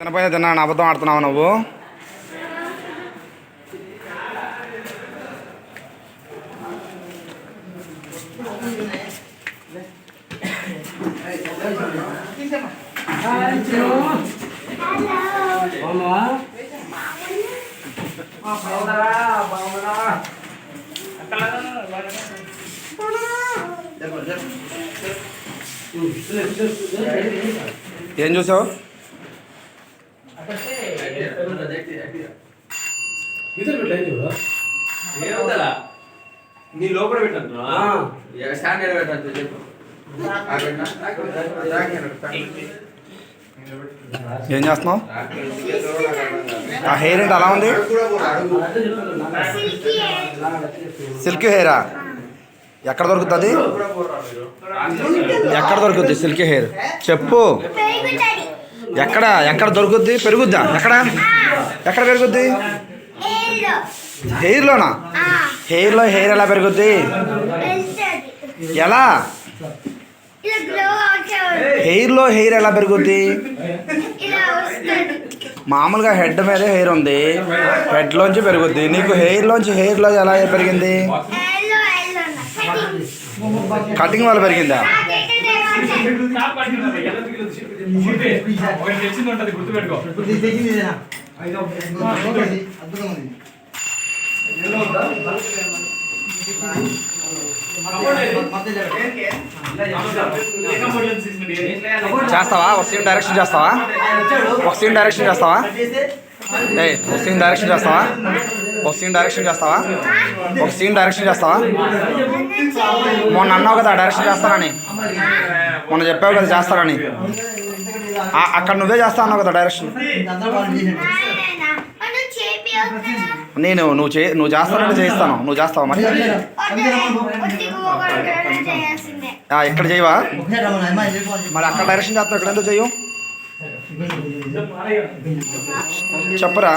తినపోయినా తిన్నాను అబద్ధం ఆడుతున్నావు నువ్వు. ఏం చూసావు? నీ లోపల పెట్టండి. ఏం చేస్తున్నావు? ఆ హెయిర్ ఏంటి అలా ఉంది? సిల్కీ హెయిరా? ఎక్కడ దొరుకుతుంది? ఎక్కడ దొరుకుద్ది సిల్కీ హెయిర్ చెప్పు. ఎక్కడ ఎక్కడ దొరుకుద్ది? పెరుగుద్దా? ఎక్కడ ఎక్కడ పెరుగుద్ది? హెయిర్లోనా? హెయిర్లో హెయిర్ ఎలా పెరుగుద్ది? ఎలా? హెయిర్లో హెయిర్ ఎలా పెరుగుద్ది? మామూలుగా హెడ్ మీద హెయిర్ ఉంది, హెడ్లోంచి పెరుగుద్ది. నీకు హెయిర్లోంచి హెయిర్లో ఎలా పెరిగింది? కటింగ్ వల్ల పెరిగిందా? చేస్తావా? ఒక సీన్ డైరెక్షన్ చేస్తావా? ఒక సీన్ డైరెక్షన్ చేస్తావా? ఒక సీన్ డైరెక్షన్ చేస్తావా? ఒక సీన్ డైరెక్షన్ చేస్తావా? ఒక సీన్ డైరెక్షన్ చేస్తావా? మొన్న అన్నావు కదా డైరెక్షన్ చేస్తానని, మొన్న చెప్పావు కదా చేస్తానని. అక్కడ నువ్వే చేస్తా అన్నావు కదా డైరెక్షన్. నేను నువ్వు చేస్తానంటే చేయిస్తాను. నువ్వు చేస్తావా మరి? ఇక్కడ చేయవా మరి? అక్కడ డైరెక్షన్ చేస్తావు, ఇక్కడ ఎందుకు చెయ్యవు? చెప్పరా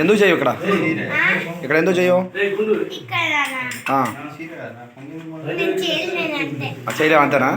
ఎందుకు చెయ్యవు? ఇక్కడ ఎందుకు చెయ్యవు? చేయలేవు అంతేనా?